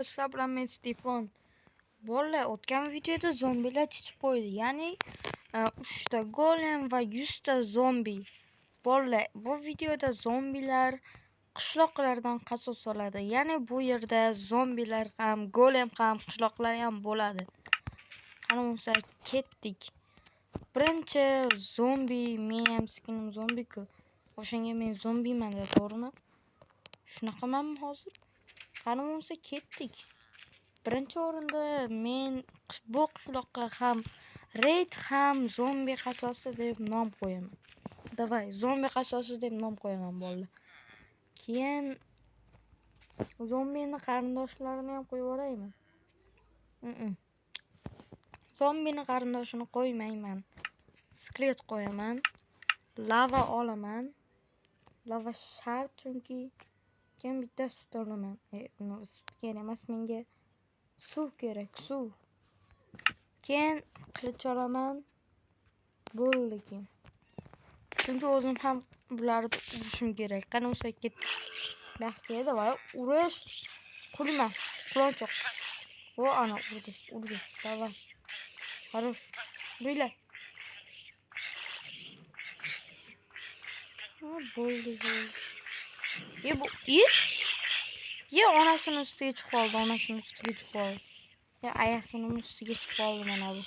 Sizlar bilan men Stefan. Bolalar, o'tgan videoda zombilar chiqib qo'ydi. Ya'ni 3 ta golem va 100 ta zombi. Bolalar, bu videoda zombilar qishloqlardan qasos oladi. Ya'ni bu yerda zombilar ham, golem ham, qishloqlar ham bo'ladi. Qani bo'lsa ketdik. Birinchi zombi, men ham skinim zombi-ku. O'shanga men zombiman, to'g'rimi? Shunaqamanmi hozir? Qani bo'lsa ketdik. Birinchi o'rinda men bu qishloqqa ham raid ham zombi qasosi deb nom qo'yaman. Davay, zombi qasosi deb nom qo'yaman bolalar. Keyin zombini qarindoshlarini ham qo'yib yuboraymi? Zombini qarindoshini qo'ymayman. Skelet qo'yaman. Lava olaman. Lava shart chunki keyin bitta sut olaman. Sut kerak emas menga. Suv kerak, suv. Keyin qilich olaman. Bo'ldi keyin. Chunki o'zim ham bularni urishim kerak. Qani o'sha ketdi. Yaxshi edi, voy, urish. Qulma, qulonchoq. O ana urdi. Davay. Хорош. Uringlar. Bo'ldi. Ye onasini ustiga chiqib qoldi, Ya ayasini ustiga chiqib qoldi mana bu.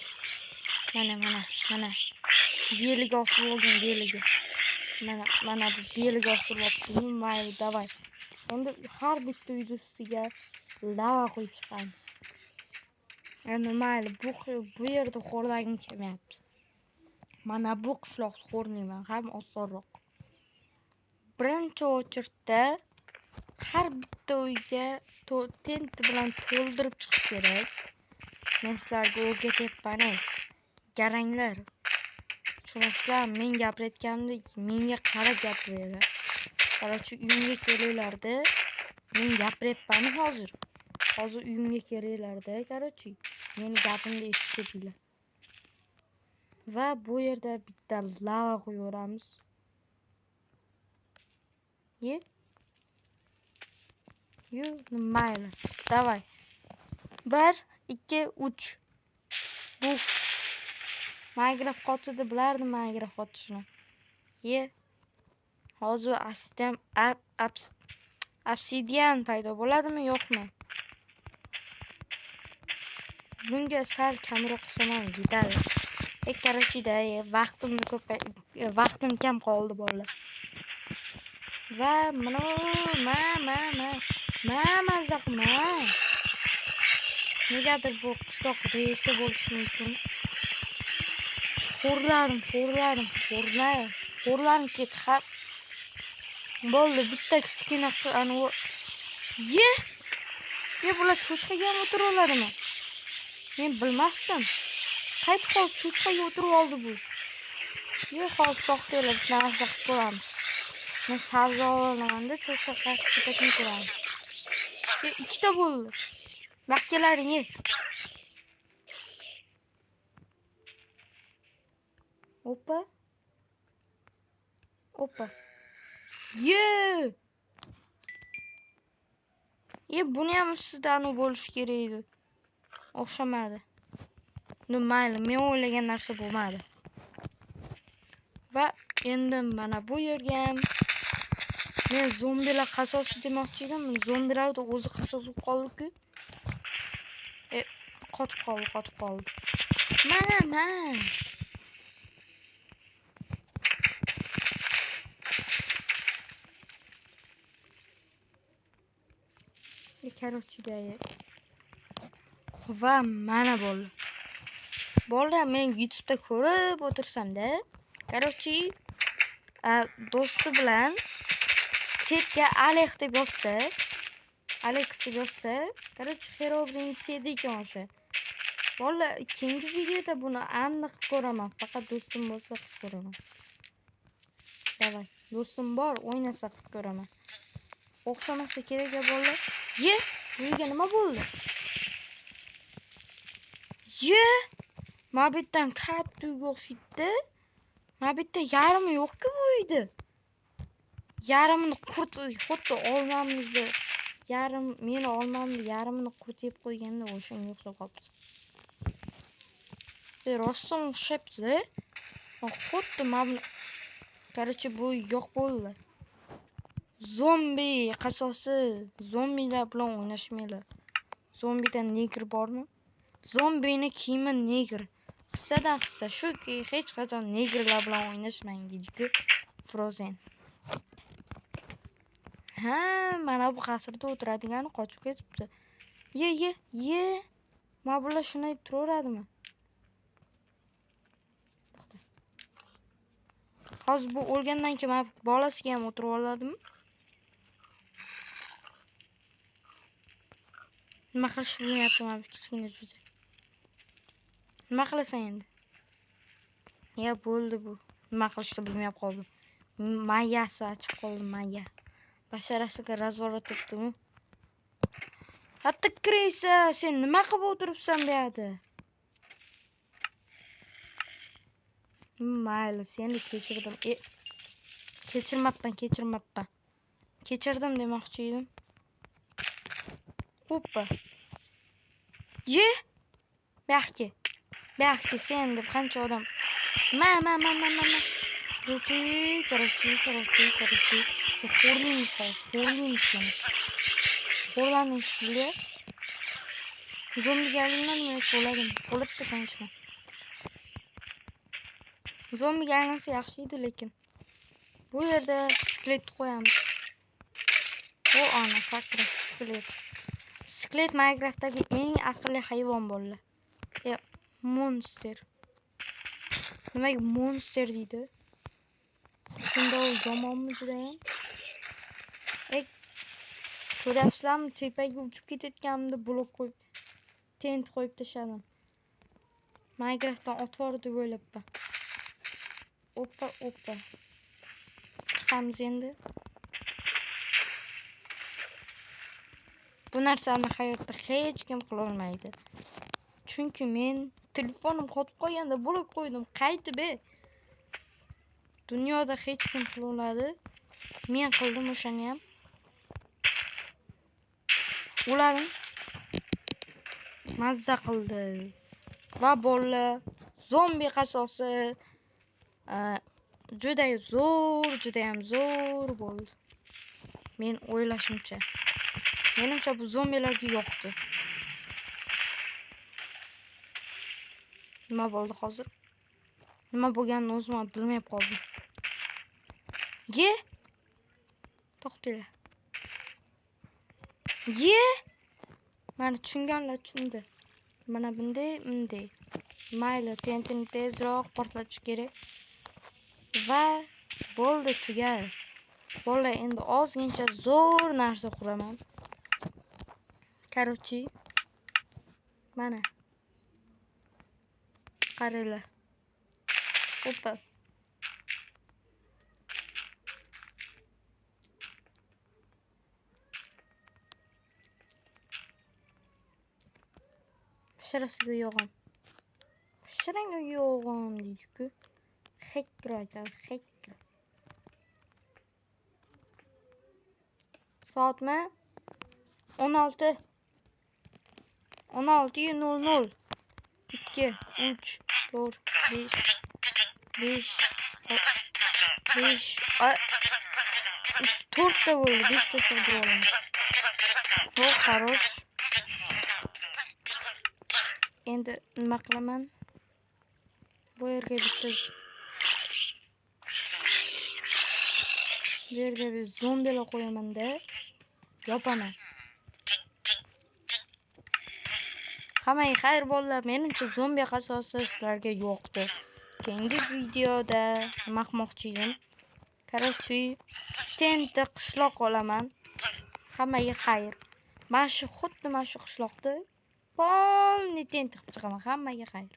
Mana. Beliga osib olgan, beliga. Mana bu beliga osib olibdi. Mayli, davay. Endi har bitta uyda ustiga lava qo'yib chiqamiz. Endi mayli, bu yerda xo'rlagim kelmayapti. Mana bu qishloqni xo'rlayman, ham osonroq. Birinchi o'chirda har bitta uyga tent bilan to'ldirib chiqish kerak. Men sizlarga o'rgatyapman. Garanglar. Tushunasizlar, men gapirayotganimda menga qarab gapiringlar. Qarorchi uyimga kelinglarda. Men gapiryapman hozir. Hozir uyimga kelinglarda, qarorchi. Meni gapimni eshitib ketinglar. Va bu yerda bitta lava qo'yamiz. Mayli. Davay. 1, 2, 3. Bu Minecraft qotidi, bilardim Minecraft qotishini. Hozir obsidian paydo bo'ladimi, yo'qmi? Bunga sal kamroq qilsam ham yetadi. Qarashida, vaqtim kam qoldi bolalar. Va mana negadir bu qishloq reyti bo'lishi mumkin. Xo'rlarim ketdi. Bo'ldi, bitta kichkina ani bular cho'chqaga ham o'tirib oladimi? Men bilmasdim. Qayt hozir cho'chqaga o'tirib oldi bu. Hozir to'xtanglar, bitta narsa qilib ko'ramiz. Men sabzi olaman-da, cho'chqa qaytib ko'ramiz. Ikkita bo'ldi. Vaqtlaring Opa. Buni ham ustidan bo'lish kerak edi. O'xshamadi. Mayli, men o'ylagan narsa bo'lmadi. Va endi mana bu yerga ham men zombilar qasosi demoqchi edim. Zombilar da o'zi qasos bo'lib qoldi-ku. Qotib qoldi. Mana. Va mana bo'ldi. Bolalar, men YouTube'da ko'rib o'tirsam-da, do'sti bilan setga Alex deb yozsa, Herobrine sedi ekan o'sha. Bolalar, keyingi videoda buni aniq ko'raman, faqat do'stim bo'lsa qilib ko'raman. Davay, do'stim bor, o'ynasa qilib ko'raman. O'xshamasa kerak bolalar. Bunga nima bo'ldi? Mabitdan katta uyga o'xshaydi. Mabitda yarimi yo'q-ku bu uyda. Yarimini qurdi, xuddi olmamizni yarim meni olmamni yarimini qurtib qo'yganda o'shanga o'xshab qolibdi. Rostdan o'xshabdi. Xuddi mana короче bu yo'q bo'ldi. Zombi qasosi. Zombilar bilan o'ynashmaylar. Zombida negr bormi? Zombini kiyimi negr. Hissadan hissa shuki hech qachon negrlar bilan o'ynashmang deydi Frozen. Ha, mana bu qasrda o'tiradigan qochib ketibdi. Ye. Mana bular shunday turaveradimi? Hozir bu o'lgandan keyin bolasiga ham o'tirib oladimi? Nima qilish bilmayapman mana kichkina juda. Nima qilasan endi? Ya bo'ldi bu. Nima qilishni bilmay qoldim. Mayasi achib qoldi, maya. Basharasiga razorat etdimi? Hatta kiraysa, sen nima qilib o'tiribsan bu yerda? Mayli, seni kechirdim. Kechirmabman. Kechirdim demoqchi edim. Hoppa. Ye. Baxti sen deb qancha odam. Ma. Короче. Xo'rlanish bile. Zombi geldiğinden mi xo'rladim? Bo'libdi конечно. Zombi gelmesi yaxshiydi lekin. Bu yerda skelet qo'yamiz. Bu ana fakra skelet. Skelet Minecraft'dagi eng aqlli hayvon bo'ldi. Monster. Nimaga monster deydi? Shunda u yomonmi judayam? Ko'ryapsizlarmi? Tepaga uchib ketayotganimda blok qo'yib, tent qo'yib tashladim. Minecraft'dan otvordi o'ylabman. Oppa. Chiqamiz endi. Bu narsani hayotda hech kim qila olmaydi. Chunki men telefonim qotib qolganda blok qo'ydim. Qaytib dunyoda hech kim qila oladi. Men qildim o'shani ham. Ularni mazza qildi. Va bolalar zombi qasosi judayam zo'r bo'ldi. Men o'ylashimcha. Menimcha bu zombilarga yo'qdi. Nima bo'ldi hozir? Nima bo'lganini o'zim ham bilmay qoldim. Ye. To'xtanglar. Ye. Mana tushunganlar tushundi. Mana bunday. Mayli, tentini tezroq portlatish kerak. Va bo'ldi, tugadi. Bolalar endi ozgincha zo'r narsa quraman. Короче, mana. Qaranglar. Hoppa. Shirasiga yo'g'im deydi-ku. Hekra. Soatmi? 16:00. 2, 3, 4, 5. 4 bo'ldi. 5 ta sig'dirib olaman. Bu xarosh. Endi nima qilaman? Bu yerga bir zombilar qo'yaman-da. Yopaman. Hammaga xayr bolalar. Menimcha zombi qasosi sizlarga yo'qdi. Keyingi videoda nima qilmoqchi edim? Короче, tentda qishloq olaman. Hammaga xayr. Xuddi mana shu qishloqda polni tent qilib chiqaman. Hammaga xayr.